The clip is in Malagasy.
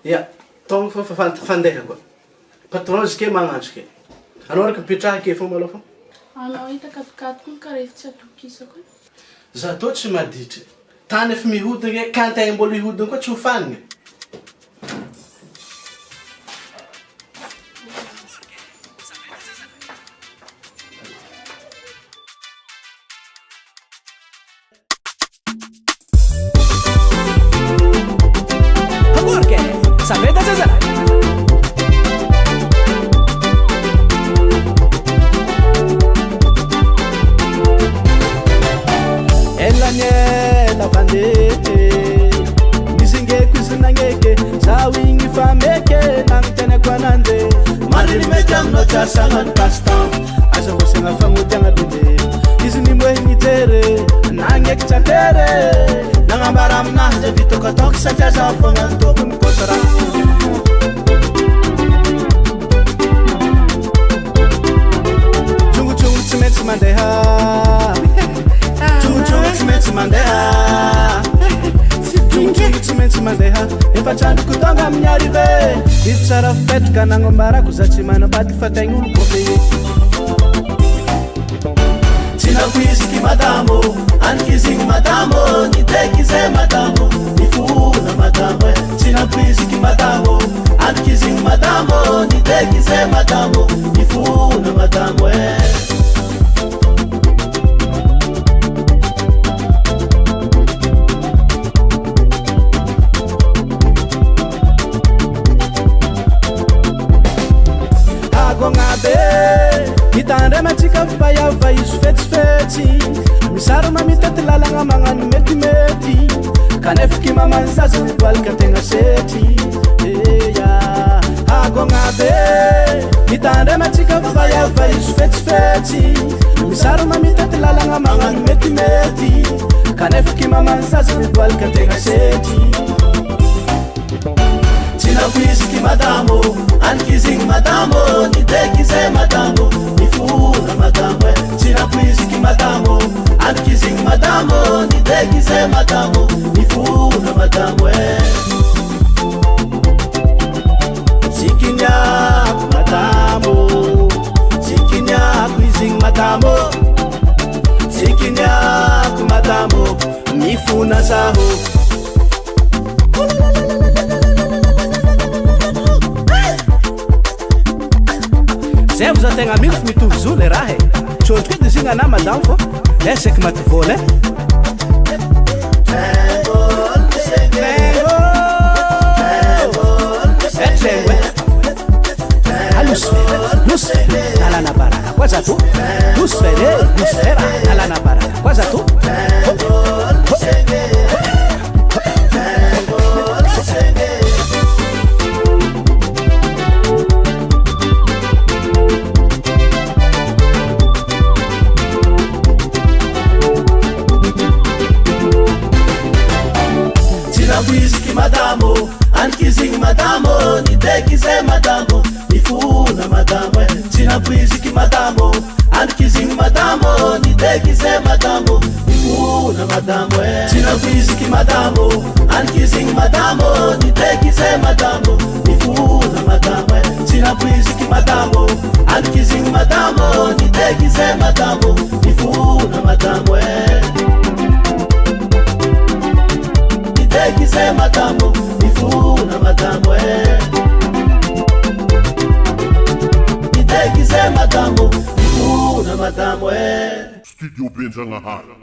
ia tao fa fandeha koa patron izy ke magnantso ke anao araka mipetraha ke fô malao fô anao hitakatokatoko iny karaha efa tsy atokisako za tô tsy maditry tany efa mihodina ke kantegna mbola hihodina koa tsy ho fanigna Sapete Cesare? Ella niela bandete Nisingeko isinangeke Zawingi fameke Nang tene kwa nande Marili mejam no chasangan pastam Asa hosenga fangutanga bide Isini mwengi tere Nangek chatere Nangambaram nahja vito katok sa jasa fangan tokun kotara Chungu chungu tsimets mandeha Chungu chungu tsimets mandeha Chungu chungu tsimets mandeha Efa chandu kutonga mnyarive Izi tsara fetka nangombara kuzachimana bati fatengu kofi Tina kuiziki madamo Ankizing madamo Nitekize madamo Nifuna madamo Tina kuiziki madamo Ankizing madamo Nitekize madamo Nifuna madamo Agongabe Itandre machika vaya isu feti Misaro mamitete lalanga mangani meti Kanefiki mama nzaza nidwali katenga seti Eya Agongabe Itandre machika vaya isu feti Misaro mamitete lalanga mangani meti Kanefiki mama nzaza nidwali katenga seti Tina kuiziki madamo Ankizing madamo Nitekize madamo Nifuna madamo Tina kuiziki madamo Ankizing madamo Nitekize madamo Nifuna madamo Zikinyaku madamo Zikinyaku izing madamo Zikinyaku madamo Nifuna zaho Zay vous ategna milo fa mitovy zo le raha Trôtro edy izy igny ana madamo fô Eseky maty vola Trengo Lucifer Nalana baraka kwa zato Lucifer Nalana baraka kwa zato Wiziki madamo, ankizing madamo, nitekize madamo, nifuna madamo. Tina wiziki madamo, ankizing madamo, nitekize madamo, nifuna madamo. Tina wiziki madamo, ankizing madamo, nitekize madamo, nifuna madamo. Tina wiziki madamo, ankizing madamo, nitekize madamo, nifuna madamo. Nitekize madamo, nifuna madamo Nitekize madamo, nifuna madamo Studio Benjangahara